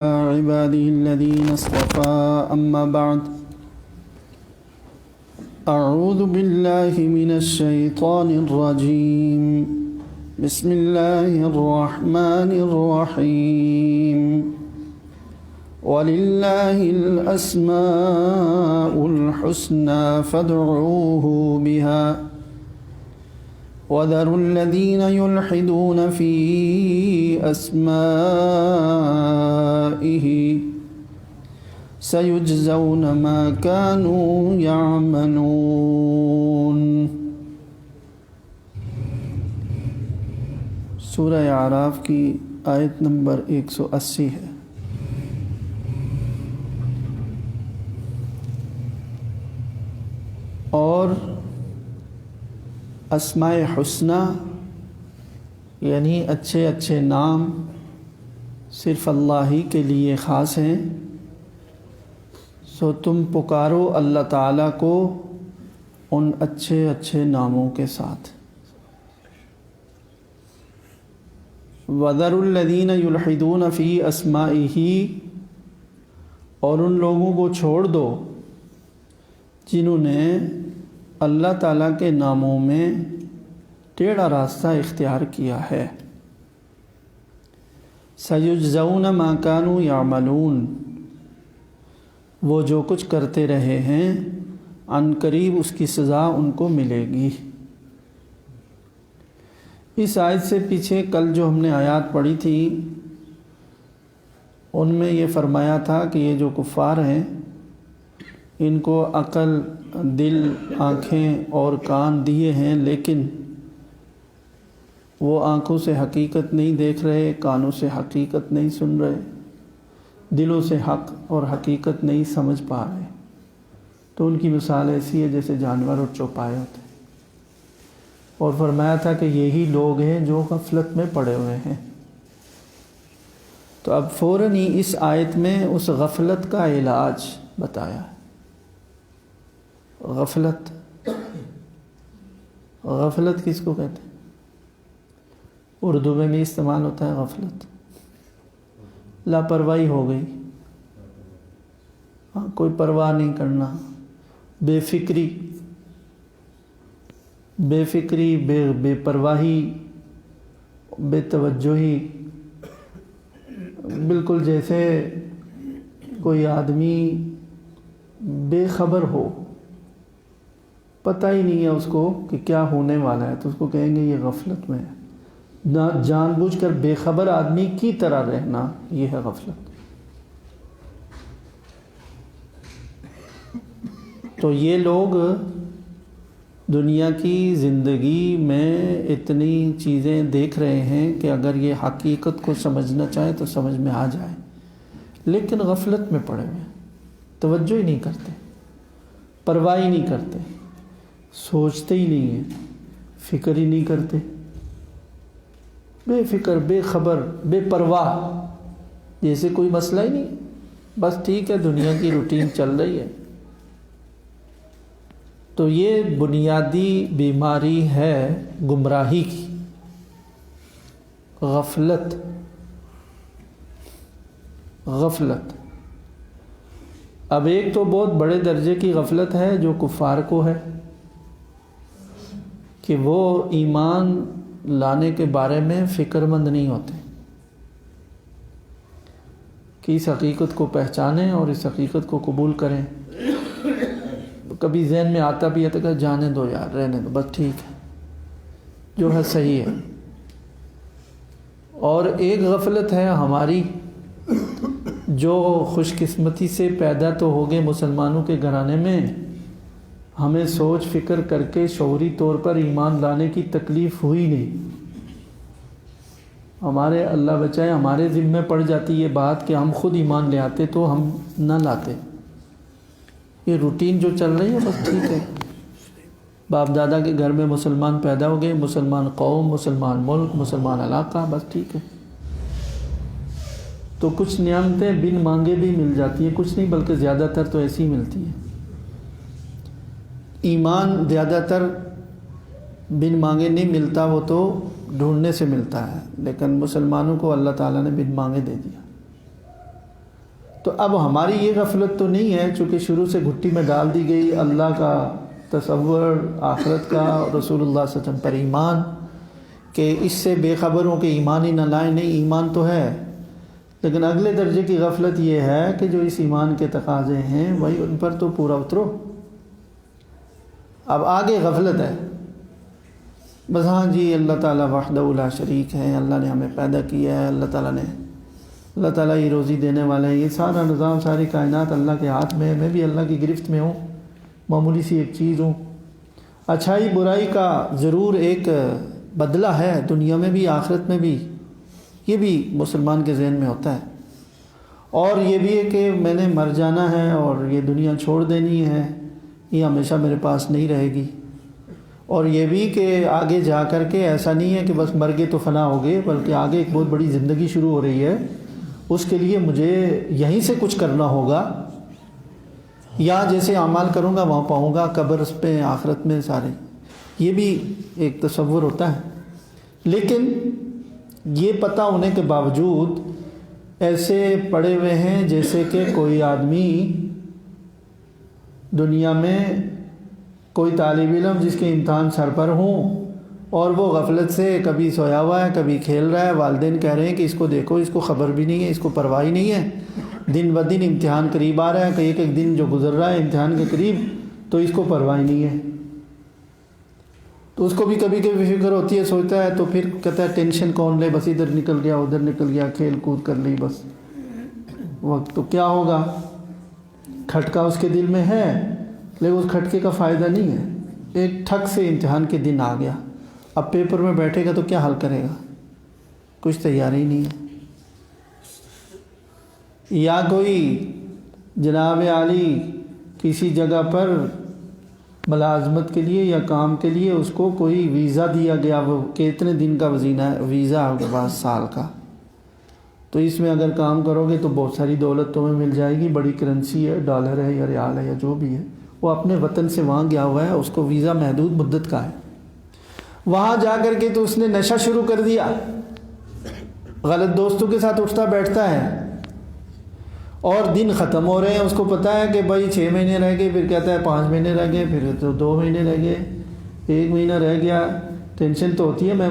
عباده الذين اصطفى أما بعد أعوذ بالله من الشيطان الرجيم بسم الله الرحمن الرحيم ولله الأسماء الحسنى فادعوه بها وذروا الذين يلحدون في أسمائه سيجزون ما كانوا يعملون۔ سورہ اعراف کی آیت نمبر 180 ہے۔ اور اسماء حسنہ یعنی اچھے اچھے نام صرف اللہ ہی کے لیے خاص ہیں، سو تم پکارو اللہ تعالیٰ کو ان اچھے اچھے ناموں کے ساتھ۔ وَذَرُوا الَّذِينَ يُلْحِدُونَ فِي أَسْمَائِهِ، اور ان لوگوں کو چھوڑ دو جنہوں نے اللہ تعالیٰ کے ناموں میں ٹیڑھا راستہ اختیار کیا ہے۔ سَيُجْزَوْنَ مَا كَانُوا يَعْمَلُونَ، وہ جو کچھ کرتے رہے ہیں عن قریب اس کی سزا ان کو ملے گی۔ اس آیت سے پیچھے کل جو ہم نے آیات پڑھی تھی ان میں یہ فرمایا تھا کہ یہ جو کفار ہیں ان کو عقل، دل، آنکھیں اور کان دیے ہیں، لیکن وہ آنکھوں سے حقیقت نہیں دیکھ رہے، کانوں سے حقیقت نہیں سن رہے، دلوں سے حق اور حقیقت نہیں سمجھ پا رہے، تو ان کی مثال ایسی ہے جیسے جانور اور چوپائے ہوتے ہیں۔ اور فرمایا تھا کہ یہی لوگ ہیں جو غفلت میں پڑے ہوئے ہیں۔ تو اب فوراً ہی اس آیت میں اس غفلت کا علاج بتایا۔ غفلت کس کو کہتے ہیں؟ اردو میں بھی استعمال ہوتا ہے غفلت، لاپرواہی ہو گئی، کوئی پرواہ نہیں کرنا، بے فکری، بے پرواہی، بے توجہی، بالکل جیسے کوئی آدمی بے خبر ہو، پتہ ہی نہیں ہے اس کو کہ کیا ہونے والا ہے، تو اس کو کہیں گے یہ غفلت میں ہے۔ نہ جان بوجھ کر بے خبر آدمی کی طرح رہنا، یہ ہے غفلت۔ تو یہ لوگ دنیا کی زندگی میں اتنی چیزیں دیکھ رہے ہیں کہ اگر یہ حقیقت کو سمجھنا چاہیں تو سمجھ میں آ جائے، لیکن غفلت میں پڑے ہوئے ہیں، توجہ ہی نہیں کرتے، پرواہ ہی نہیں کرتے، سوچتے ہی نہیں ہیں، فکر ہی نہیں کرتے، بے فکر، بے خبر، بے پرواہ، جیسے کوئی مسئلہ ہی نہیں، بس ٹھیک ہے دنیا کی روٹین چل رہی ہے۔ تو یہ بنیادی بیماری ہے گمراہی کی، غفلت۔ اب ایک تو بہت بڑے درجے کی غفلت ہے جو کفار کو ہے کہ وہ ایمان لانے کے بارے میں فکر مند نہیں ہوتے کہ اس حقیقت کو پہچانیں اور اس حقیقت کو قبول کریں۔ کبھی ذہن میں آتا بھی ہے تو کہ جانے دو یار، رہنے دو، بس ٹھیک ہے جو ہے صحیح ہے۔ اور ایک غفلت ہے ہماری جو خوش قسمتی سے پیدا تو ہو گئے مسلمانوں کے گھرانے میں، ہمیں سوچ فکر کر کے شعوری طور پر ایمان لانے کی تکلیف ہوئی نہیں، ہمارے اللہ بچائے ہمارے ذمہ پڑ جاتی یہ بات کہ ہم خود ایمان لے آتے تو ہم نہ لاتے، یہ روٹین جو چل رہی ہے بس ٹھیک ہے، باپ دادا کے گھر میں مسلمان پیدا ہو گئے، مسلمان قوم، مسلمان ملک، مسلمان علاقہ، بس ٹھیک ہے۔ تو کچھ نعمتیں بن مانگے بھی مل جاتی ہیں، کچھ نہیں بلکہ زیادہ تر تو ایسی ہی ملتی ہیں۔ ایمان زیادہ تر بن مانگے نہیں ملتا، وہ تو ڈھونڈنے سے ملتا ہے، لیکن مسلمانوں کو اللہ تعالیٰ نے بن مانگے دے دیا۔ تو اب ہماری یہ غفلت تو نہیں ہے، چونکہ شروع سے گھٹی میں ڈال دی گئی اللہ کا تصور، آخرت کا، اور رسول اللہ صلی اللہ علیہ وسلم پر ایمان، کہ اس سے بے خبروں کے ایمان ہی نہ لائیں۔ نہیں، ایمان تو ہے، لیکن اگلے درجے کی غفلت یہ ہے کہ جو اس ایمان کے تقاضے ہیں وہی ان پر تو پورا اترو۔ اب آگے غفلت ہے، بس ہاں جی اللہ تعالیٰ وحدہ لا شریک ہے، اللہ نے ہمیں پیدا کیا ہے، اللہ تعالیٰ یہ روزی دینے والے ہیں، یہ سارا نظام، ساری کائنات اللہ کے ہاتھ میں ہے، میں بھی اللہ کی گرفت میں ہوں، معمولی سی ایک چیز ہوں۔ اچھائی برائی کا ضرور ایک بدلہ ہے، دنیا میں بھی آخرت میں بھی، یہ بھی مسلمان کے ذہن میں ہوتا ہے۔ اور یہ بھی ہے کہ میں نے مر جانا ہے اور یہ دنیا چھوڑ دینی ہے، یہ ہمیشہ میرے پاس نہیں رہے گی۔ اور یہ بھی کہ آگے جا کر کے ایسا نہیں ہے کہ بس مر گئے تو فنا ہو گئے، بلکہ آگے ایک بہت بڑی زندگی شروع ہو رہی ہے، اس کے لیے مجھے یہیں سے کچھ کرنا ہوگا، یا جیسے اعمال کروں گا وہاں پاؤں گا، قبر پہ، آخرت میں، سارے، یہ بھی ایک تصور ہوتا ہے۔ لیکن یہ پتہ ہونے کے باوجود ایسے پڑے ہوئے ہیں جیسے کہ کوئی آدمی دنیا میں، کوئی طالب علم جس کے امتحان سر پر ہوں اور وہ غفلت سے کبھی سویا ہوا ہے، کبھی کھیل رہا ہے، والدین کہہ رہے ہیں کہ اس کو دیکھو، اس کو خبر بھی نہیں ہے، اس کو پرواہ ہی نہیں ہے، دن بہ دن امتحان قریب آ رہا ہے، کہ ایک ایک دن جو گزر رہا ہے امتحان کے قریب، تو اس کو پرواہ ہی نہیں ہے، تو اس کو بھی کبھی کبھی فکر ہوتی ہے، سوچتا ہے تو پھر کہتا ہے ٹینشن کون لے، بس ادھر نکل گیا ادھر نکل گیا، کھیل کود کر لی بس وقت، تو کیا ہوگا؟ کھٹکا اس کے دل میں ہے، لیکن اس کھٹکے کا فائدہ نہیں ہے، ایک ٹھک سے امتحان کے دن آ گیا، اب پیپر میں بیٹھے گا تو کیا حل کرے گا؟ کچھ تیاری نہیں ہے۔ یا کوئی جناب عالی کسی جگہ پر ملازمت کے لیے یا کام کے لیے اس کو کوئی ویزا دیا گیا، وہ کتنے دن کا ویزا ہوگا، بعض سال کا، تو اس میں اگر کام کرو گے تو بہت ساری دولت تمہیں مل جائے گی، بڑی کرنسی ہے، ڈالر ہے یا ریال ہے یا جو بھی ہے، وہ اپنے وطن سے وہاں گیا ہوا ہے، اس کو ویزا محدود مدت کا ہے، وہاں جا کر کے تو اس نے نشہ شروع کر دیا، غلط دوستوں کے ساتھ اٹھتا بیٹھتا ہے، اور دن ختم ہو رہے ہیں، اس کو پتہ ہے کہ بھائی 6 مہینے رہ گئے، پھر کہتا ہے 5 مہینے رہ گئے، پھر تو 2 مہینے رہ گئے، 1 مہینہ رہ گیا، ٹینشن تو ہوتی ہے، میں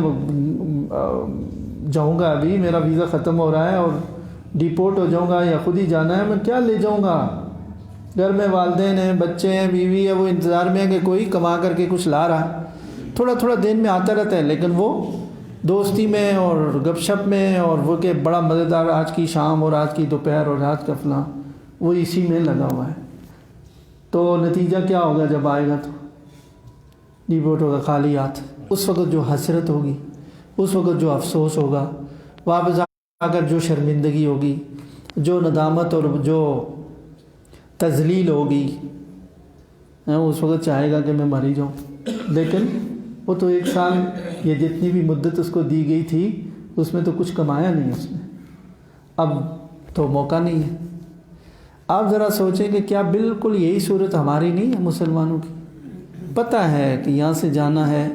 جاؤں گا، ابھی میرا ویزا ختم ہو رہا ہے اور ڈیپورٹ ہو جاؤں گا یا خود ہی جانا ہے، میں کیا لے جاؤں گا؟ گھر میں والدین ہیں، بچے ہیں، بیوی ہے، وہ انتظار میں ہے کہ کوئی کما کر کے کچھ لا رہا، تھوڑا تھوڑا دین میں آتا رہتا ہے، لیکن وہ دوستی میں اور گپ شپ میں، اور وہ کہ بڑا مزیدار آج کی شام اور آج کی دوپہر اور رات کا فلاں، وہ اسی میں لگا ہوا ہے، تو نتیجہ کیا ہوگا جب آئے گا؟ تو ڈیپورٹ ہوگا خالی ہاتھ، اس وقت جو حسرت ہوگی، اس وقت جو افسوس ہوگا، واپس آ کر جو شرمندگی ہوگی، جو ندامت اور جو تذلیل ہوگی، اس وقت چاہے گا کہ میں مر ہی جاؤں، لیکن وہ تو 1 سال یا جتنی بھی مدت اس کو دی گئی تھی اس میں تو کچھ کمایا نہیں اس نے، اب تو موقع نہیں ہے۔ آپ ذرا سوچیں کہ کیا بالکل یہی صورت ہماری نہیں ہے مسلمانوں کی؟ پتہ ہے کہ یہاں سے جانا ہے،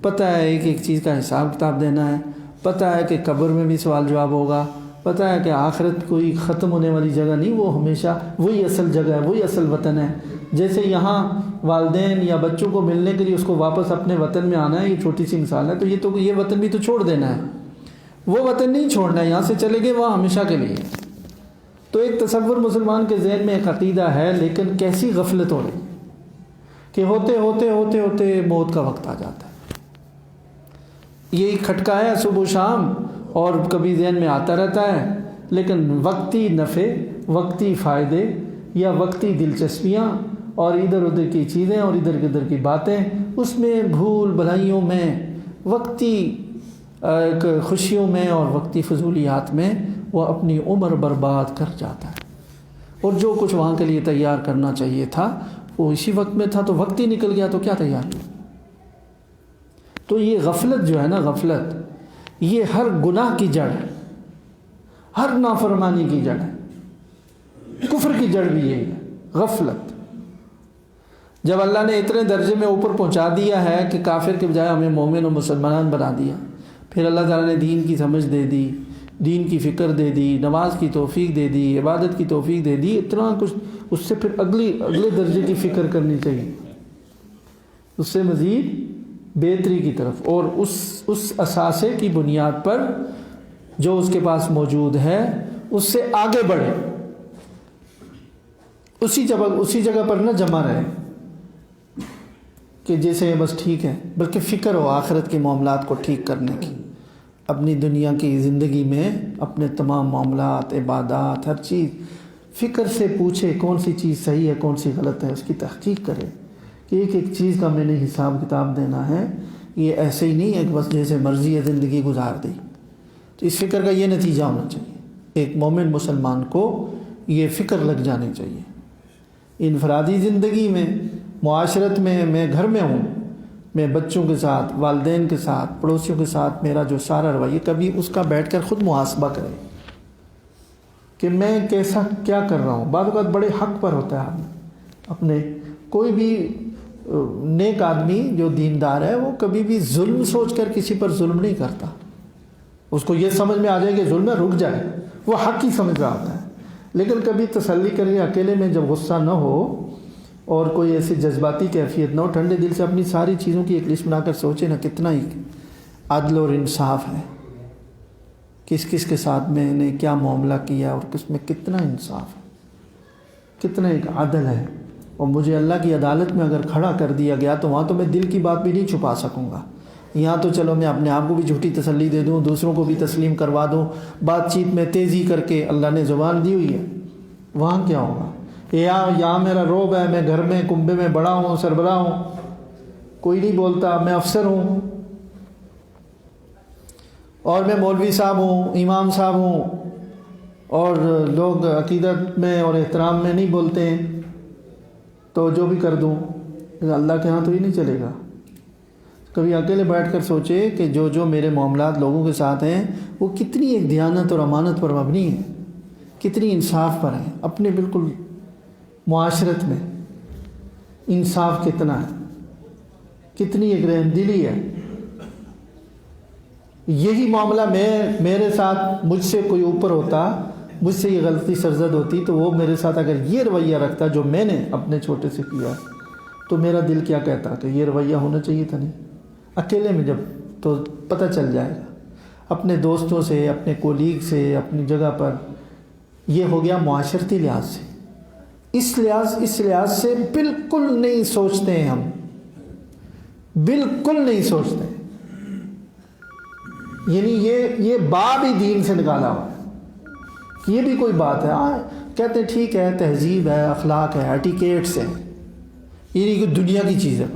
پتہ ہے ایک ایک چیز کا حساب کتاب دینا ہے، پتہ ہے کہ قبر میں بھی سوال جواب ہوگا، پتہ ہے کہ آخرت کوئی ختم ہونے والی جگہ نہیں، وہ ہمیشہ وہی اصل جگہ ہے، وہی اصل وطن ہے، جیسے یہاں والدین یا بچوں کو ملنے کے لیے اس کو واپس اپنے وطن میں آنا ہے، یہ چھوٹی سی مثال ہے، تو یہ وطن بھی تو چھوڑ دینا ہے، وہ وطن نہیں چھوڑنا ہے، یہاں سے چلے گئے وہاں ہمیشہ کے لیے۔ تو ایک تصور مسلمان کے ذہن میں ایک عقیدہ ہے، لیکن کیسی غفلت ہو رہی کہ ہوتے ہوتے ہوتے ہوتے موت کا وقت آ جاتا ہے۔ یہ کھٹکا ہے صبح و شام اور کبھی ذہن میں آتا رہتا ہے، لیکن وقتی نفع، وقتی فائدے یا وقتی دلچسپیاں اور ادھر ادھر کی چیزیں اور ادھر ادھر کی باتیں، اس میں بھول بھلائیوں میں، وقتی خوشیوں میں اور وقتی فضولیات میں وہ اپنی عمر برباد کر جاتا ہے، اور جو کچھ وہاں کے لیے تیار کرنا چاہیے تھا وہ اسی وقت میں تھا، تو وقت ہی نکل گیا تو کیا تیار کیا؟ تو یہ غفلت جو ہے نا، غفلت یہ ہر گناہ کی جڑ ہے، ہر نافرمانی کی جڑ ہے، کفر کی جڑ بھی یہی ہے، غفلت۔ جب اللہ نے اتنے درجے میں اوپر پہنچا دیا ہے کہ کافر کے بجائے ہمیں مومن اور مسلمان بنا دیا، پھر اللہ تعالیٰ نے دین کی سمجھ دے دی، دین کی فکر دے دی، نماز کی توفیق دے دی، عبادت کی توفیق دے دی، اتنا کچھ، اس سے پھر اگلے درجے کی فکر کرنی چاہیے، اس سے مزید بہتری کی طرف، اور اس اثاثے کی بنیاد پر جو اس کے پاس موجود ہے اس سے آگے بڑھے، اسی جگہ پر نہ جمع رہے کہ جیسے بس ٹھیک ہے، بلکہ فکر ہو آخرت کے معاملات کو ٹھیک کرنے کی، اپنی دنیا کی زندگی میں اپنے تمام معاملات، عبادات، ہر چیز فکر سے پوچھے کون سی چیز صحیح ہے کون سی غلط ہے، اس کی تحقیق کرے کہ ایک چیز کا میں نے حساب کتاب دینا ہے، یہ ایسے ہی نہیں ہے کہ بس جیسے مرضی ہے زندگی گزار دی۔ تو اس فکر کا یہ نتیجہ ہونا چاہیے، ایک مومن مسلمان کو یہ فکر لگ جانی چاہیے۔ انفرادی زندگی میں، معاشرت میں، میں گھر میں ہوں، میں بچوں کے ساتھ، والدین کے ساتھ، پڑوسیوں کے ساتھ میرا جو سارا رویہ، کبھی اس کا بیٹھ کر خود محاسبہ کرے کہ میں کیسا کیا کر رہا ہوں۔ بعض اوقات بڑے حق پر ہوتا ہے آدمی اپنے، کوئی بھی نیک آدمی جو دیندار ہے وہ کبھی بھی ظلم سوچ کر کسی پر ظلم نہیں کرتا، اس کو یہ سمجھ میں آ جائے کہ ظلم ہے رک جائے، وہ حق ہی سمجھ رہا ہوتا ہے۔ لیکن کبھی تسلی کرے اکیلے میں، جب غصہ نہ ہو اور کوئی ایسی جذباتی کیفیت نہ ہو، ٹھنڈے دل سے اپنی ساری چیزوں کی ایک لسٹ بنا کر سوچے نا، کتنا ہی عدل اور انصاف ہے، کس کس کے ساتھ میں نے کیا معاملہ کیا اور کس میں کتنا انصاف ہے، کتنا ایک عدل ہے۔ اور مجھے اللہ کی عدالت میں اگر کھڑا کر دیا گیا تو وہاں تو میں دل کی بات بھی نہیں چھپا سکوں گا، یہاں تو چلو میں اپنے آپ کو بھی جھوٹی تسلی دے دوں، دوسروں کو بھی تسلیم کروا دوں، بات چیت میں تیزی کر کے، اللہ نے زبان دی ہوئی ہے، وہاں کیا ہوگا؟ یہاں میرا روب ہے، میں گھر میں کنبے میں بڑا ہوں، سربراہ ہوں، کوئی نہیں بولتا، میں افسر ہوں اور میں مولوی صاحب ہوں، امام صاحب ہوں، اور لوگ عقیدت میں اور احترام میں نہیں بولتے ہیں تو جو بھی کر دوں، اللہ کے ہاں تو ہی نہیں چلے گا۔ کبھی اکیلے بیٹھ کر سوچے کہ جو میرے معاملات لوگوں کے ساتھ ہیں وہ کتنی ایک دیانت اور امانت پر مبنی ہے، کتنی انصاف پر ہیں، اپنے بالکل معاشرت میں انصاف کتنا ہے، کتنی ایک رحم دلی ہے۔ یہی معاملہ میرے ساتھ، مجھ سے کوئی اوپر ہوتا، مجھ سے یہ غلطی سرزد ہوتی تو وہ میرے ساتھ اگر یہ رویہ رکھتا جو میں نے اپنے چھوٹے سے کیا تو میرا دل کیا کہتا کہ یہ رویہ ہونا چاہیے تھا نہیں۔ اکیلے میں جب تو پتہ چل جائے گا، اپنے دوستوں سے، اپنے کولیگ سے، اپنی جگہ پر، یہ ہو گیا معاشرتی لحاظ سے۔ اس لحاظ سے بالکل نہیں سوچتے ہیں، ہم بالکل نہیں سوچتے، یعنی یہ باب ہی دین سے نکالا ہوا ہے، یہ بھی کوئی بات ہے۔ کہتے ہیں ٹھیک ہے، تہذیب ہے، اخلاق ہے، ایٹیکیٹس ہے، یہ نہیں کہ دنیا کی چیز ہے،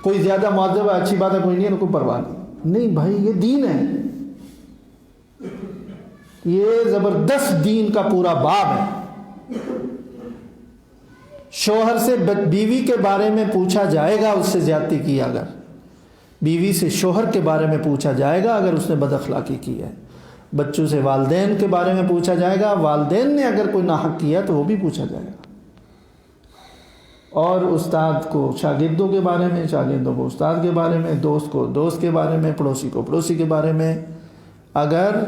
کوئی زیادہ مہذب ہے، اچھی بات ہے، کوئی نہیں ہے، کوئی پرواہ نہیں بھائی، یہ دین ہے، یہ زبردست دین کا پورا باب ہے۔ شوہر سے بیوی کے بارے میں پوچھا جائے گا، اس سے زیادتی کی اگر، بیوی سے شوہر کے بارے میں پوچھا جائے گا اگر اس نے بد اخلاقی کی ہے، بچوں سے والدین کے بارے میں پوچھا جائے گا، والدین نے اگر کوئی ناحق کیا تو وہ بھی پوچھا جائے گا، اور استاد کو شاگردوں کے بارے میں، شاگردوں کو استاد کے بارے میں، دوست کو دوست کے بارے میں، پڑوسی کو پڑوسی کے بارے میں۔ اگر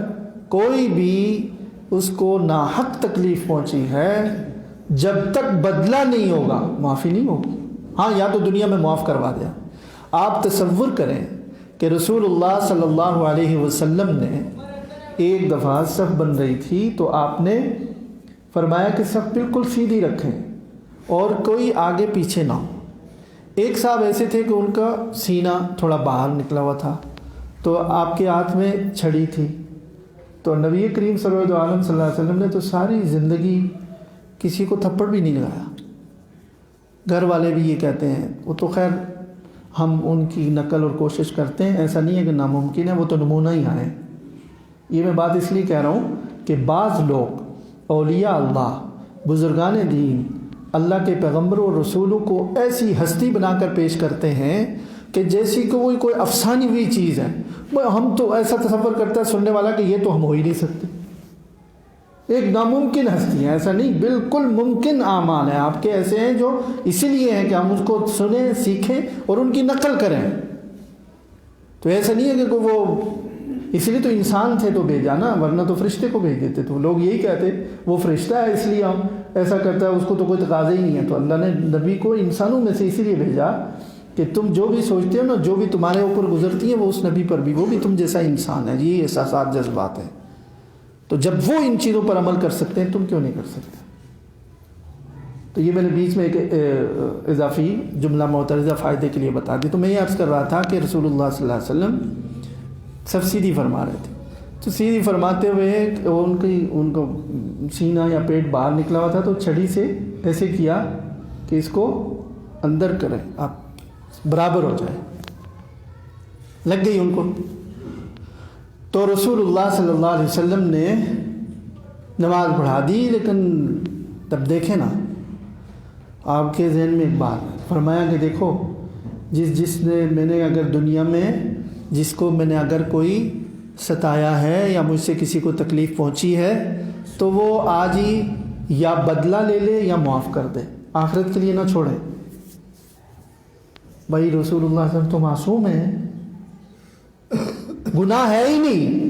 کوئی بھی اس کو ناحق تکلیف پہنچی ہے، جب تک بدلہ نہیں ہوگا معافی نہیں ہوگی۔ ہاں، یا تو دنیا میں معاف کروا دیا۔ آپ تصور کریں کہ رسول اللہ صلی اللہ علیہ وسلم نے ایک دفعہ صف بن رہی تھی تو آپ نے فرمایا کہ صف بالکل سیدھی رکھیں اور کوئی آگے پیچھے نہ ہو۔ ایک صاحب ایسے تھے کہ ان کا سینہ تھوڑا باہر نکلا ہوا تھا، تو آپ کے ہاتھ میں چھڑی تھی، تو نبی کریم صلی اللہ علیہ وسلم نے تو ساری زندگی کسی کو تھپڑ بھی نہیں لگایا۔ گھر والے بھی یہ کہتے ہیں، وہ تو خیر ہم ان کی نقل اور کوشش کرتے ہیں، ایسا نہیں ہے کہ ناممکن ہے، وہ تو نمونہ ہی آئے۔ یہ میں بات اس لیے کہہ رہا ہوں کہ بعض لوگ اولیاء اللہ، بزرگان دین، اللہ کے پیغمبروں اور رسولوں کو ایسی ہستی بنا کر پیش کرتے ہیں کہ جیسی کہ وہ کوئی افسانی ہوئی چیز ہے۔ ہم تو ایسا تصور کرتا ہے سننے والا کہ یہ تو ہم ہو ہی نہیں سکتے، ایک ناممکن ہستی ہے۔ ایسا نہیں، بالکل ممکن اعمال ہیں آپ کے ایسے ہیں جو اسی لیے ہیں کہ ہم اس کو سنیں، سیکھیں اور ان کی نقل کریں۔ تو ایسا نہیں ہے کہ کوئی وہ اس لیے تو انسان تھے تو بھیجا نا، ورنہ تو فرشتے کو بھیج دیتے. تو لوگ یہی کہتے وہ فرشتہ ہے اس لیے ہم ایسا کرتا ہے، اس کو تو کوئی تقاضا ہی نہیں ہے. تو اللہ نے نبی کو انسانوں میں سے اسی لیے بھیجا کہ تم جو بھی سوچتے ہو نا، جو بھی تمہارے اوپر گزرتی ہیں وہ اس نبی پر بھی، وہ بھی تم جیسا انسان ہے. یہ احساسات جذبات ہیں. تو جب وہ ان چیزوں پر عمل کر سکتے ہیں تم کیوں نہیں کر سکتے؟ تو یہ میں نے بیچ میں ایک اضافی جملہ معترضہ فائدے کے لیے بتا دی. تو میں یہ عرض کر رہا تھا کہ رسول اللہ صلی اللہ علیہ وسلم سب سیدھی فرما رہے تھے. تو سیدھی فرماتے ہوئے ان کا سینہ یا پیٹ باہر نکلا ہوا تھا، تو چھڑی سے ایسے کیا کہ اس کو اندر کرے، آپ برابر ہو جائے. لگ گئی ان کو. تو رسول اللہ صلی اللہ علیہ وسلم نے نماز پڑھا دی. لیکن تب دیکھیں نا، آپ کے ذہن میں ایک بات فرمایا کہ دیکھو، جس نے میں نے اگر دنیا میں جس کو میں نے اگر کوئی ستایا ہے یا مجھ سے کسی کو تکلیف پہنچی ہے تو وہ آج ہی یا بدلہ لے لے یا معاف کر دے، آخرت کے لیے نہ چھوڑے. بھائی رسول اللہ صلی اللہ علیہ وسلم تو معصوم ہیں، گناہ ہے ہی نہیں،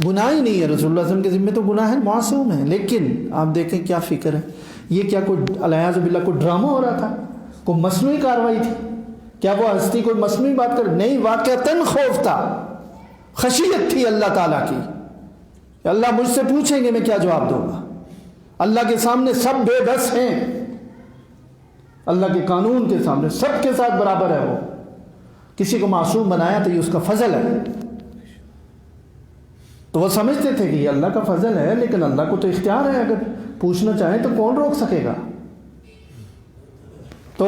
گناہ ہی نہیں ہے. رسول اللہ صلی اللہ علیہ وسلم کے ذمہ تو گناہ ہے، معصوم ہے. لیکن آپ دیکھیں کیا فکر ہے. یہ کیا کوئی الیاذ باللہ کوئی ڈرامہ ہو رہا تھا؟ کوئی مصنوعی کاروائی تھی؟ کیا وہ ہستی کوئی مصنوعی بات کر؟ نہیں، واقعتاً خوف تھا، خشیت تھی اللہ تعالیٰ کی. اللہ مجھ سے پوچھیں گے میں کیا جواب دوں گا. اللہ کے سامنے سب بے بس ہیں، اللہ کے قانون کے سامنے سب کے ساتھ برابر ہے. وہ کسی کو معصوم بنایا تو یہ اس کا فضل ہے. تو وہ سمجھتے تھے کہ یہ اللہ کا فضل ہے، لیکن اللہ کو تو اختیار ہے، اگر پوچھنا چاہیں تو کون روک سکے گا. تو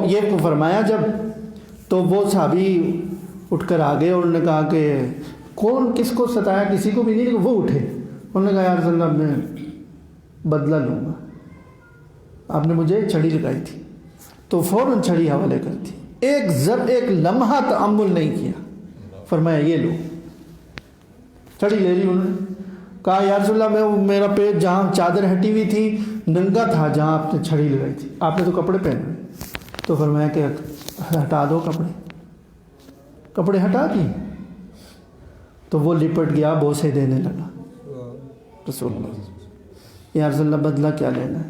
یہ فرمایا جب، تو وہ صحابی اٹھ کر آگے اور انہوں نے کہا کہ کون کس کو ستایا؟ کسی کو بھی نہیں. لیکن وہ اٹھے، انہوں نے کہا یا رسول اللہ میں بدلہ لوں گا، آپ نے مجھے چھڑی لگائی تھی. تو فوراً چھڑی حوالے کر دی. ایک لمحہ تأمل نہیں کیا، فرمایا یہ لو. چھڑی لے لی انہوں نے. کہا یا رسول اللہ میں میرا پیٹ جہاں چادر ہٹی ہوئی تھی ننگا تھا جہاں آپ نے چھڑی لگائی تھی، آپ نے تو کپڑے پہنے. تو فرمایا کہ ہٹا دو کپڑے ہٹا دیے. تو وہ لپٹ گیا، بوسے دینے لگا. رسول اللہ یا رسول اللہ بدلہ کیا لینا ہے؟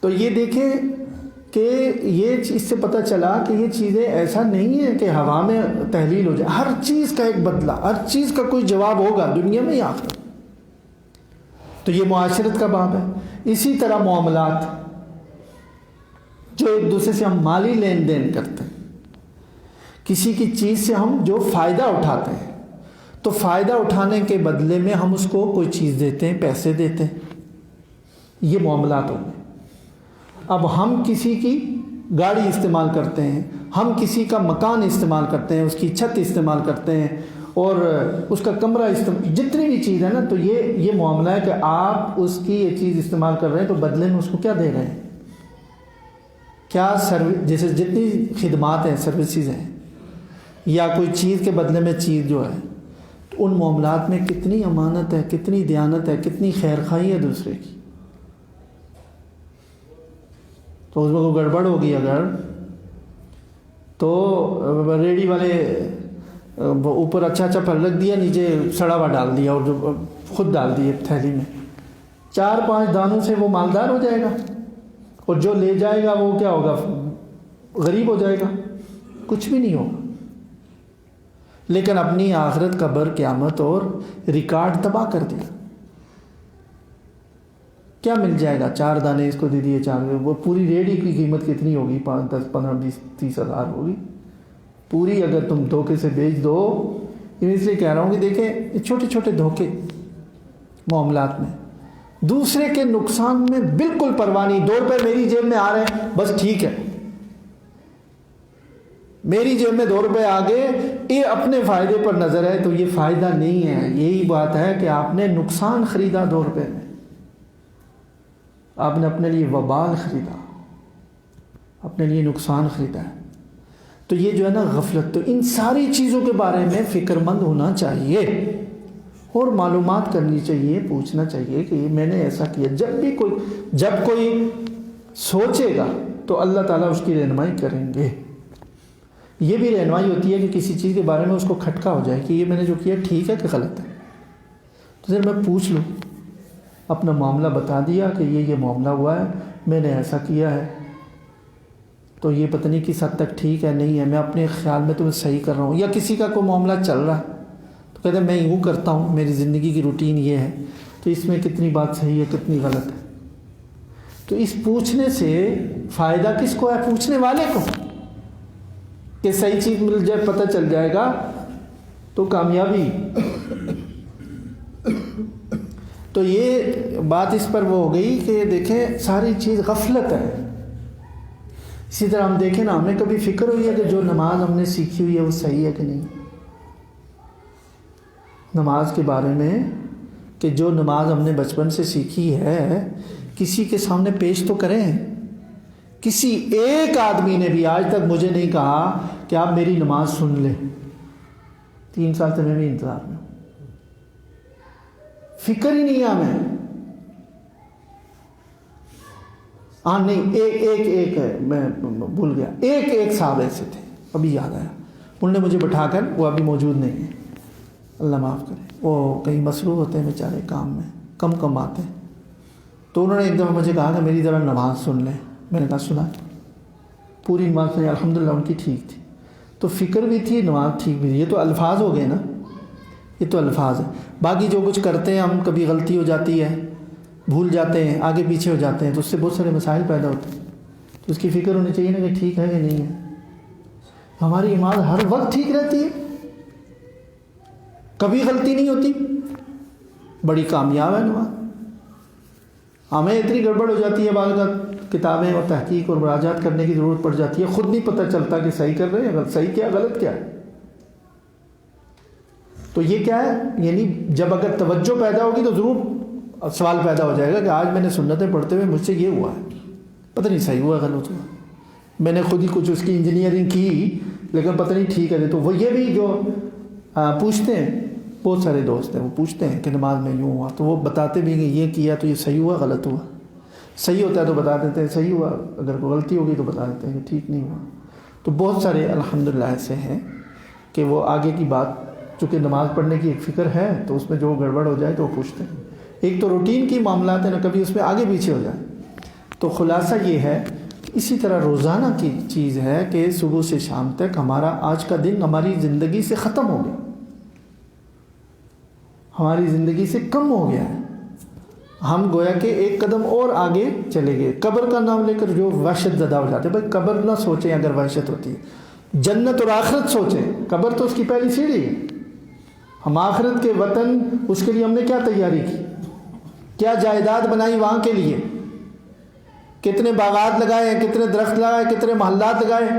تو یہ دیکھیں کہ یہ اس سے پتہ چلا کہ یہ چیزیں ایسا نہیں ہے کہ ہوا میں تحلیل ہو جائے. ہر چیز کا ایک بدلہ، ہر چیز کا کوئی جواب ہوگا دنیا میں یا آخرت. تو یہ معاشرت کا باب ہے. اسی طرح معاملات جو ایک دوسرے سے ہم مالی لین دین کرتے ہیں، کسی کی چیز سے ہم جو فائدہ اٹھاتے ہیں، تو فائدہ اٹھانے کے بدلے میں ہم اس کو کوئی چیز دیتے ہیں، پیسے دیتے ہیں. یہ معاملات ہوں گے. اب ہم کسی کی گاڑی استعمال کرتے ہیں، ہم کسی کا مکان استعمال کرتے ہیں، اس کی چھت استعمال کرتے ہیں اور اس کا کمرہ جتنی بھی چیز ہے نا، تو یہ معاملہ ہے کہ آپ اس کی یہ چیز استعمال کر رہے ہیں تو بدلے میں اس کو کیا دے رہے ہیں؟ کیا جیسے جتنی خدمات ہیں، سروسز ہیں، یا کوئی چیز کے بدلے میں چیز جو ہے، تو ان معاملات میں کتنی امانت ہے، کتنی دیانت ہے، کتنی خیر خواہی ہے دوسرے کی. تو اس میں کوئی گڑبڑ ہوگی اگر، تو ریڑھی والے اوپر اچھا پھل رکھ دیا، نیچے سڑا ہوا ڈال دیا اور جو خود ڈال دیے تھیلی میں، 4-5 دانوں سے وہ مالدار ہو جائے گا، اور جو لے جائے گا وہ کیا ہوگا؟ غریب ہو جائے گا، کچھ بھی نہیں ہوگا. لیکن اپنی آخرت، قبر، قیامت اور ریکارڈ تباہ کر دیا. کیا مل جائے گا؟ 4 دانے اس کو دے دیے، 4، وہ پوری ریڑھی کی قیمت کتنی ہوگی؟ 5، 10، 15، 20، 30 ہزار ہوگی پوری، اگر تم دھوکے سے بیچ دو. میں اس لیے کہہ رہا ہوں کہ دیکھیں چھوٹے چھوٹے دھوکے معاملات میں، دوسرے کے نقصان میں بالکل پرواہ نہیں. 2 روپے میری جیب میں آ رہے ہیں بس ٹھیک ہے، میری جیب میں 2 روپے آگے، یہ اپنے فائدے پر نظر ہے. تو یہ فائدہ نہیں ہے. یہی بات ہے کہ آپ نے نقصان خریدا 2 روپے میں، آپ نے اپنے لیے وبال خریدا، اپنے لیے نقصان خریدا ہے. تو یہ جو ہے نا غفلت. تو ان ساری چیزوں کے بارے میں فکر مند ہونا چاہیے اور معلومات کرنی چاہیے، پوچھنا چاہیے کہ میں نے ایسا کیا. جب کوئی سوچے گا تو اللہ تعالیٰ اس کی رہنمائی کریں گے. یہ بھی رہنمائی ہوتی ہے کہ کسی چیز کے بارے میں اس کو کھٹکا ہو جائے کہ یہ میں نے جو کیا ٹھیک ہے کہ غلط ہے، تو پھر میں پوچھ لوں، اپنا معاملہ بتا دیا کہ یہ معاملہ ہوا ہے، میں نے ایسا کیا ہے، تو یہ پتہ نہیں کس حد تک ٹھیک ہے نہیں ہے، میں اپنے خیال میں تو میں صحیح کر رہا ہوں، یا کسی کا کوئی معاملہ چل رہا ہے تو کہتے ہیں میں یوں کرتا ہوں، میری زندگی کی روٹین یہ ہے، تو اس میں کتنی بات صحیح ہے کتنی غلط ہے۔ تو اس پوچھنے سے فائدہ کس کو ہے؟ پوچھنے والے کو، کہ صحیح چیز مل جائے، پتہ چل جائے گا تو کامیابی۔ تو یہ بات اس پر وہ ہو گئی کہ دیکھیں ساری چیز غفلت ہے۔ اسی طرح ہم دیکھیں نا، ہمیں کبھی فکر ہوئی ہے کہ جو نماز ہم نے سیکھی ہوئی ہے وہ صحیح ہے کہ نہیں؟ نماز کے بارے میں کہ جو نماز ہم نے بچپن سے سیکھی ہے کسی کے سامنے پیش تو کریں۔ کسی ایک آدمی نے بھی آج تک مجھے نہیں کہا کہ آپ میری نماز سن لیں۔ 3 سال سے میں بھی انتظار میں ہوں، فکر ہی نہیں ہے ہمیں۔ ہاں نہیں، ایک میں بھول گیا، ایک صاحب ایسے تھے، ابھی یاد آیا، انہوں نے مجھے بٹھا کر، وہ ابھی موجود نہیں ہے، اللہ معاف کرے، وہ کہیں مصروف ہوتے ہیں بیچارے کام میں، کم آتے ہیں، تو انہوں نے ایک دفعہ مجھے کہا کہ میری ذرا نماز سن لیں۔ میں نے کہا سنا، پوری نماز سنی، الحمدللہ ان کی ٹھیک تھی، تو فکر بھی تھی، نماز ٹھیک بھی تھی۔ یہ تو الفاظ ہو گئے نا، یہ تو الفاظ ہیں، باقی جو کچھ کرتے ہیں ہم، کبھی غلطی ہو جاتی ہے، بھول جاتے ہیں، آگے پیچھے ہو جاتے ہیں، تو اس سے بہت سارے مسائل پیدا ہوتے ہیں، تو اس کی فکر ہونی چاہیے نا کہ ٹھیک ہے کہ نہیں ہے۔ ہماری نماز ہر وقت ٹھیک رہتی ہے، کبھی غلطی نہیں ہوتی، بڑی کامیاب ہے نماز۔ ہمیں اتنی گڑبڑ ہو جاتی ہے بعض کا، کتابیں اور تحقیق اور مراجعات کرنے کی ضرورت پڑ جاتی ہے، خود نہیں پتہ چلتا کہ صحیح کر رہے ہیں، صحیح کیا غلط کیا ہے۔ تو یہ کیا ہے، یعنی جب اگر توجہ پیدا ہوگی تو ضرور سوال پیدا ہو جائے گا کہ آج میں نے سنتیں پڑھتے ہوئے مجھ سے یہ ہوا ہے، پتہ نہیں صحیح ہوا غلط ہوا، میں نے خود ہی کچھ اس کی انجینئرنگ کی لیکن پتہ نہیں ٹھیک ہے۔ تو وہ یہ بھی جو پوچھتے ہیں، بہت سارے دوست ہیں وہ پوچھتے ہیں کہ نماز میں یوں ہوا، تو وہ بتاتے بھی کہ یہ کیا تو یہ صحیح ہوا غلط ہوا، صحیح ہوتا ہے تو بتا دیتے ہیں صحیح ہوا، اگر کوئی غلطی ہوگی تو بتا دیتے ہیں کہ ٹھیک نہیں ہوا۔ تو بہت سارے الحمدللہ ایسے ہیں کہ وہ آگے کی بات، چونکہ نماز پڑھنے کی ایک فکر ہے تو اس میں جو گڑبڑ ہو جائے تو وہ پوچھتے ہیں۔ ایک تو روٹین کی معاملات ہیں نا، کبھی اس میں آگے پیچھے ہو جائے۔ تو خلاصہ یہ ہے، اسی طرح روزانہ کی چیز ہے کہ صبح سے شام تک ہمارا آج کا دن ہماری زندگی سے ختم ہو گیا، ہماری زندگی سے کم ہو گیا ہے، ہم گویا کہ ایک قدم اور آگے چلے گئے۔ قبر کا نام لے کر جو وحشت زدہ ہو جاتے ہیں، بھائی قبر نہ سوچیں اگر وحشت ہوتی ہے، جنت اور آخرت سوچیں، قبر تو اس کی پہلی سیڑھی ہے۔ ہم آخرت کے وطن، اس کے لیے ہم نے کیا تیاری کی، کیا جائیداد بنائی وہاں کے لیے، کتنے باغات لگائے ہیں، کتنے درخت لگائے، کتنے محلات لگائے،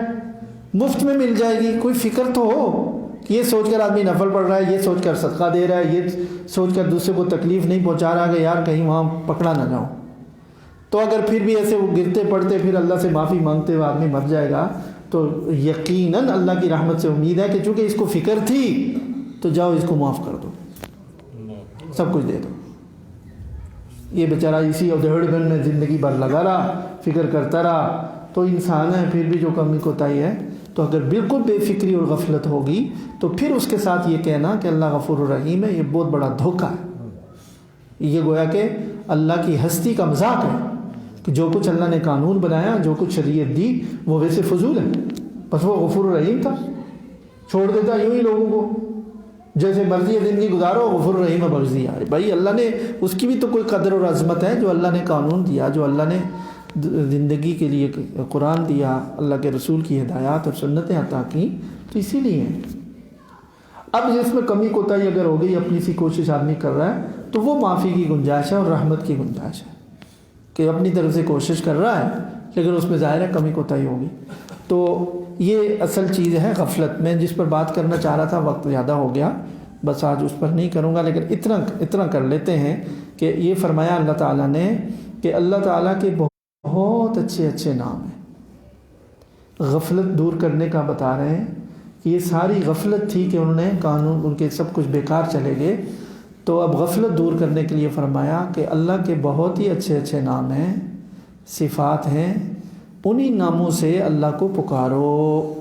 مفت میں مل جائے گی۔ کوئی فکر تو ہو، یہ سوچ کر آدمی نفل پڑھ رہا ہے، یہ سوچ کر صدقہ دے رہا ہے، یہ سوچ کر دوسرے کو تکلیف نہیں پہنچا رہا کہ یار کہیں وہاں پکڑا نہ جاؤں۔ تو اگر پھر بھی ایسے وہ گرتے پڑتے پھر اللہ سے معافی مانگتے ہوئے آدمی مر جائے گا تو یقیناً اللہ کی رحمت سے امید ہے کہ چونکہ اس کو فکر تھی تو جاؤ اس کو معاف کر دو، سب کچھ دے دو۔ یہ بیچارہ اسی ادھیڑ گن میں زندگی بھر لگا رہا، فکر کرتا رہا، تو انسان ہے پھر بھی جو کمی کوتاہی ہے۔ تو اگر بالکل بے فکری اور غفلت ہوگی تو پھر اس کے ساتھ یہ کہنا کہ اللہ غفور الرحیم ہے، یہ بہت بڑا دھوکہ ہے۔ یہ گویا کہ اللہ کی ہستی کا مذاق ہے کہ جو کچھ اللہ نے قانون بنایا، جو کچھ شریعت دی وہ ویسے فضول ہے، بس وہ غفور الرحیم تھا، چھوڑ دیتا یوں ہی لوگوں کو، جیسے مرضی زندگی گزارو، غفور الرحیم ہے بخش دیا۔ بھائی اللہ نے، اس کی بھی تو کوئی قدر اور عظمت ہے، جو اللہ نے قانون دیا، جو اللہ نے زندگی کے لیے قرآن دیا، اللہ کے رسول کی ہدایات اور سنتیں عطا کی، تو اسی لیے ہیں۔ اب جس میں کمی کوتاہی اگر ہو گئی، اپنی سی کوشش آدمی کر رہا ہے تو وہ معافی کی گنجائش ہے اور رحمت کی گنجائش ہے کہ اپنی طرف سے کوشش کر رہا ہے لیکن اس میں ظاہر ہے کمی کوتاہی ہوگی۔ تو یہ اصل چیز ہے غفلت میں، جس پر بات کرنا چاہ رہا تھا، وقت زیادہ ہو گیا، بس آج اس پر نہیں کروں گا، لیکن اتنا کر لیتے ہیں کہ یہ فرمایا اللہ تعالیٰ نے کہ اللہ تعالیٰ کے بہت اچھے نام ہیں۔ غفلت دور کرنے کا بتا رہے ہیں کہ یہ ساری غفلت تھی کہ انہوں نے قانون، ان کے سب کچھ بیکار چلے گئے، تو اب غفلت دور کرنے کے لیے فرمایا کہ اللہ کے بہت ہی اچھے نام ہیں، صفات ہیں، انہی ناموں سے اللہ کو پکارو۔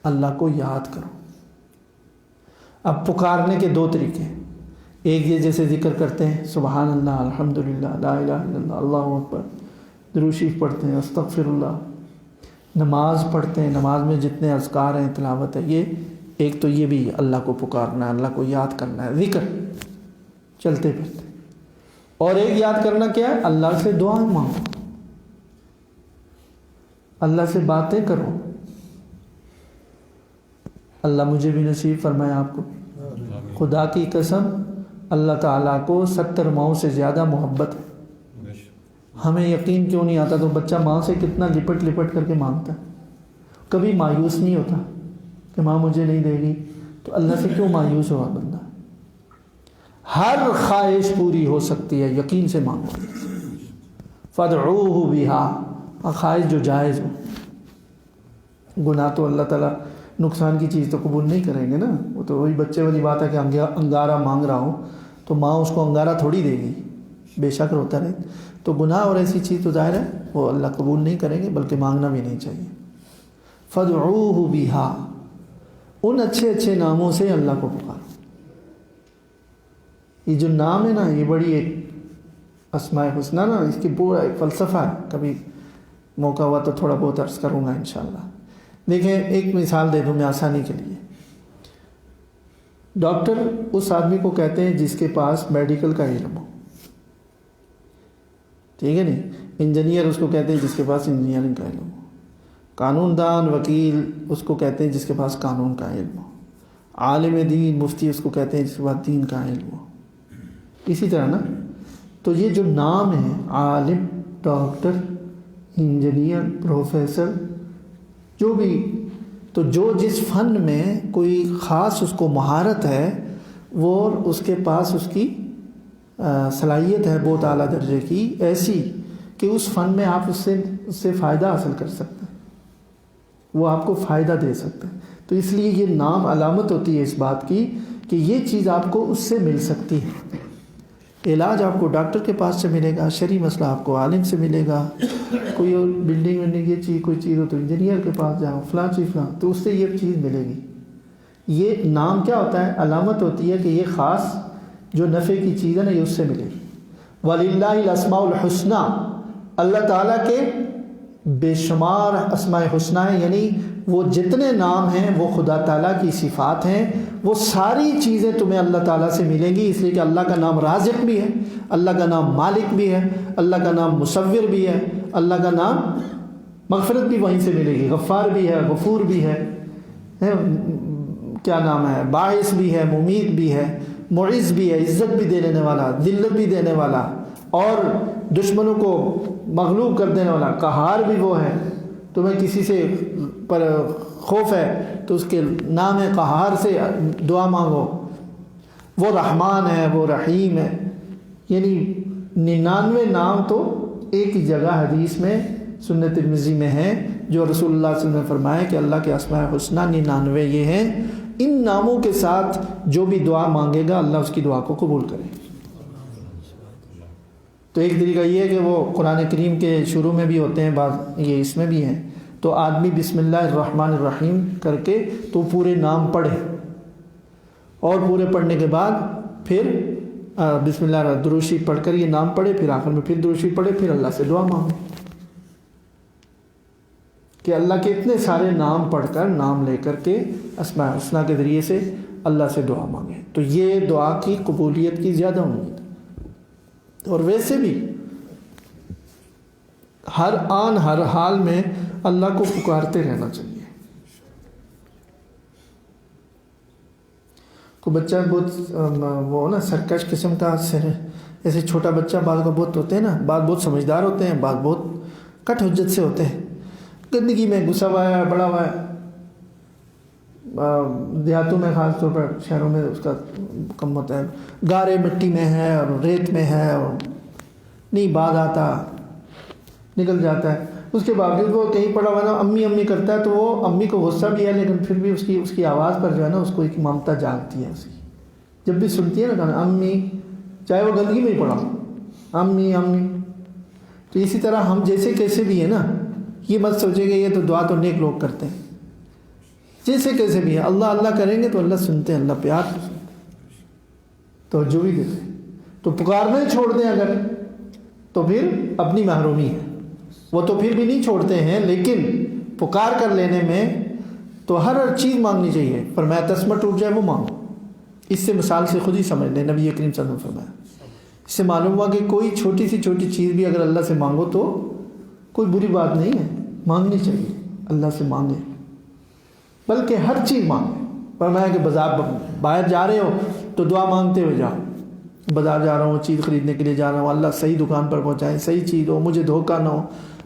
اللہ کو یاد کرو۔ اب پکارنے کے دو طریقے ہیں، ایک یہ جیسے ذکر کرتے ہیں سبحان اللہ، الحمدللہ، لا الہ الا اللہ، اللہ اکبر، درود شریف پڑھتے ہیں، استغفر اللہ، نماز پڑھتے ہیں، نماز میں جتنے اذکار ہیں، تلاوت ہے، یہ ایک تو یہ بھی اللہ کو پکارنا ہے، اللہ کو یاد کرنا ہے، ذکر چلتے پھرتے۔ اور ایک یاد کرنا کیا ہے؟ اللہ سے دعا مانگو، اللہ سے باتیں کرو۔ اللہ مجھے بھی نصیب فرمائے آپ کو۔ خدا کی قسم اللہ تعالیٰ کو 70 ماؤں سے زیادہ محبت ہے۔ ہمیں یقین کیوں نہیں آتا؟ تو بچہ ماں سے کتنا لپٹ لپٹ کر کے مانگتا ہے، کبھی مایوس نہیں ہوتا کہ ماں مجھے نہیں دے گی، تو اللہ سے کیوں مایوس ہوا بندہ؟ ہر خواہش پوری ہو سکتی ہے، یقین سے مانگو۔ فادعوہ بہا، خواہش جو جائز ہو۔ گناہ تو اللہ تعالیٰ نقصان کی چیز تو قبول نہیں کریں گے نا، وہ تو وہی بچے والی بات ہے کہ انگارہ مانگ رہا ہوں تو ماں اس کو انگارہ تھوڑی دے گی، بے شک روتا رہے۔ تو گناہ اور ایسی چیز تو ظاہر ہے وہ اللہ قبول نہیں کریں گے، بلکہ مانگنا بھی نہیں چاہیے۔ فادعوہ بہا، ان اچھے اچھے ناموں سے اللہ کو پکارو۔ یہ جو نام ہے نا، یہ بڑی ایک اسماء حسنہ نا، اس کی پورا ایک فلسفہ ہے، کبھی موقع ہوا تو تھوڑا بہت عرض کروں گا انشاءاللہ۔ دیکھیں ایک مثال دے دوں میں آسانی کے لیے۔ ڈاکٹر اس آدمی کو کہتے ہیں جس کے پاس میڈیکل کا علم ہو، ٹھیک ہے نہیں؟ انجینئر اس کو کہتے ہیں جس کے پاس انجینئرنگ کا علم ہو۔ قانون دان، وکیل اس کو کہتے ہیں جس کے پاس قانون کا علم ہو۔ عالم دین، مفتی اس کو کہتے ہیں جس کے پاس دین کا علم ہو۔ اسی طرح نا، تو یہ جو نام ہے عالم، ڈاکٹر، انجینئر، پروفیسر، جو بھی، تو جو جس فن میں کوئی خاص اس کو مہارت ہے، وہ اس کے پاس اس کی صلاحیت ہے بہت اعلیٰ درجے کی، ایسی کہ اس فن میں آپ اس سے فائدہ حاصل کر سکتے ہیں، وہ آپ کو فائدہ دے سکتے ہیں۔ تو اس لیے یہ نام علامت ہوتی ہے اس بات کی کہ یہ چیز آپ کو اس سے مل سکتی ہے۔ علاج آپ کو ڈاکٹر کے پاس سے ملے گا، شرعی مسئلہ آپ کو عالم سے ملے گا، کوئی اور بلڈنگ ونڈنگ یہ چیز کوئی چیز ہو تو انجینئر کے پاس جاؤ، فلاں چیز فلاں، تو اس سے یہ چیز ملے گی۔ یہ نام کیا ہوتا ہے؟ علامت ہوتی ہے کہ یہ خاص جو نفع کی چیز ہے نا، یہ اس سے ملے گی۔ وَلِلَّهِ الْأَسْمَاءُ الْحُسْنَى، اللہ تعالیٰ کے بے شمار اسماء حسنہ ہیں، یعنی وہ جتنے نام ہیں وہ خدا تعالیٰ کی صفات ہیں، وہ ساری چیزیں تمہیں اللہ تعالیٰ سے ملیں گی، اس لیے کہ اللہ کا نام رازق بھی ہے، اللہ کا نام مالک بھی ہے، اللہ کا نام مصور بھی ہے، اللہ کا نام مغفرت بھی وہیں سے ملے گی، غفار بھی ہے، غفور بھی ہے، کیا نام ہے، باعث بھی ہے، ممیت بھی ہے، معز بھی ہے، عزت بھی دینے والا، ذلت بھی دینے والا، اور دشمنوں کو مغلوب کر دینے والا، قہار بھی وہ ہے۔ تمہیں کسی سے پر خوف ہے تو اس کے نام قہار سے دعا مانگو۔ وہ رحمان ہے، وہ رحیم ہے، یعنی 99 نام تو ایک ہی جگہ حدیث میں سنن ترمذی میں ہے، جو رسول اللہ صلی اللہ علیہ وسلم نے فرمایا کہ اللہ کے اسماء حسنہ 99 یہ ہیں، ان ناموں کے ساتھ جو بھی دعا مانگے گا اللہ اس کی دعا کو قبول کرے۔ تو ایک طریقہ یہ ہے کہ وہ قرآن کریم کے شروع میں بھی ہوتے ہیں، بعض یہ اس میں بھی ہیں، تو آدمی بسم اللہ الرحمن الرحیم کر کے تو پورے نام پڑھے، اور پورے پڑھنے کے بعد پھر بسم اللہ درود شریف پڑھ کر یہ نام پڑھے، پھر آخر میں پھر درود شریف پڑھے، پھر اللہ سے دعا مانگے کہ اللہ کے اتنے سارے نام پڑھ کر، نام لے کر کے اسماء حسنہ کے ذریعے سے اللہ سے دعا مانگے، تو یہ دعا کی قبولیت کی زیادہ امید ہے۔ اور ویسے بھی ہر آن ہر حال میں اللہ کو پکارتے رہنا چاہیے۔ کو بچہ بہت وہ نا سرکش قسم کا، ایسے چھوٹا بچہ بعض کا بہت ہوتے ہیں نا، بعض بہت سمجھدار ہوتے ہیں، بعض بہت کٹ حجت سے ہوتے ہیں، گندگی میں گھسا ہوا ہے، بڑا ہوا ہے، دیہاتوں میں خاص طور پر، شہروں میں اس کا کم ہوتا ہے، گارے مٹی میں ہے اور ریت میں ہے، اور نہیں باز آتا، نکل جاتا ہے، اس کے باوجود وہ کہیں پڑا ہوا نا امی امی کرتا ہے، تو وہ امی کو غصہ بھی ہے، لیکن پھر بھی اس کی آواز پر جو ہے نا اس کو ایک ممتا جاگتی ہے، اس کی جب بھی سنتی ہے نا کہنا امی، چاہے وہ گندگی میں ہی پڑا ہو، امی امی۔ تو اسی طرح ہم جیسے کیسے بھی ہیں نا، یہ مت سوچے کہ یہ تو دعا تو نیک لوگ کرتے ہیں، جیسے کیسے بھی ہے، اللہ اللہ کریں گے تو اللہ سنتے ہیں، اللہ پیار سے سنتے ہیں، توجہ بھی دیتے ہیں۔ تو پکارنا ہی چھوڑ دیں اگر تو پھر اپنی محرومی ہے، وہ تو پھر بھی نہیں چھوڑتے ہیں، لیکن پکار کر لینے میں تو ہر چیز مانگنی چاہیے۔ فرمایا تسمہ ٹوٹ جائے وہ مانگو۔ اس سے مثال سے خود ہی سمجھ لیں، نبی کریم صلی اللہ علیہ وسلم فرمایا، اس سے معلوم ہوا کہ کوئی چھوٹی سی چھوٹی چیز بھی اگر اللہ سے مانگو تو کوئی بری بات نہیں ہے، مانگنی چاہیے، اللہ سے مانگیں، بلکہ ہر چیز مانگیں۔ فرمایا کہ باہر جا رہے ہو تو دعا مانگتے ہوئے جاؤ، بازار جا رہا ہوں چیز خریدنے کے لیے جا رہا ہوں، اللہ صحیح دکان پر پہنچائے، صحیح چیز ہو، مجھے دھوکہ نہ ہو،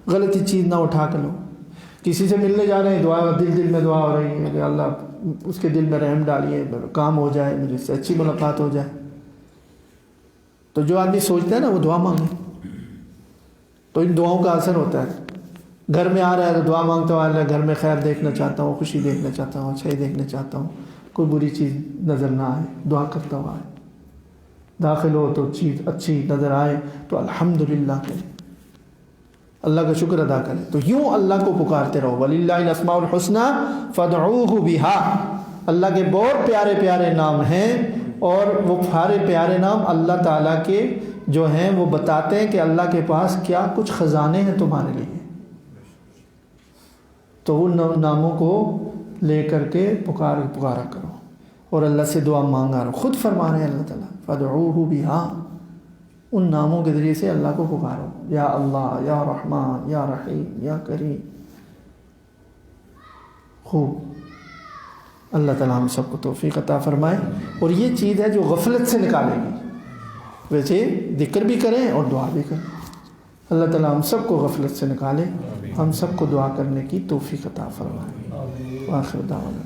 غلطی چیز نہ اٹھا کر لو۔ کسی سے ملنے جا رہے ہیں، دعا دل میں دعا ہو رہی ہے کہ اللہ اس کے دل میں رحم ڈالیے، کام ہو جائے، مجھے اس سے اچھی ملاقات ہو جائے۔ تو جو آدمی سوچتا ہے نا وہ دعا مانگے تو ان دعاؤں کا اثر ہوتا ہے۔ گھر میں آ رہا ہے تو دعا مانگتا ہوں، اللہ گھر میں خیر دیکھنا چاہتا ہوں، خوشی دیکھنا چاہتا ہوں، اچھائی دیکھنا چاہتا ہوں، کوئی بری چیز نظر نہ آئے، دعا کرتا ہوا ہے۔ داخل ہو تو چیز اچھی نظر آئے تو الحمدللہ کریں، اللہ کا شکر ادا کریں۔ تو یوں اللہ کو پکارتے رہو، وَلِلَّهِ الْأَسْمَاءُ الْحُسْنَى فَادْعُوهُ بِهَا۔ اللہ کے بہت پیارے پیارے نام ہیں، اور وہ سارے پیارے نام اللہ تعالیٰ کے جو ہیں وہ بتاتے ہیں کہ اللہ کے پاس کیا کچھ خزانے ہیں تمہارے لیے۔ تو ان ناموں کو لے کر کے پکارا کرو اور اللہ سے دعا مانگا رہو۔ خود فرما رہے ہیں اللہ تعالیٰ فَادْعُوهُ بِهَا، ان ناموں کے ذریعے سے اللہ کو پکارو، یا اللہ، یا رحمان، یا رحیم، یا کریم۔ خوب، اللہ تعالیٰ ہم سب کو توفیق عطا فرمائے۔ اور یہ چیز ہے جو غفلت سے نکالے گی، ویسے ذکر بھی کریں اور دعا بھی کریں۔ اللہ تعالیٰ ہم سب کو غفلت سے نکالے، ہم سب کو دعا کرنے کی توفیق عطا فرمائے۔ وآخر دعوانا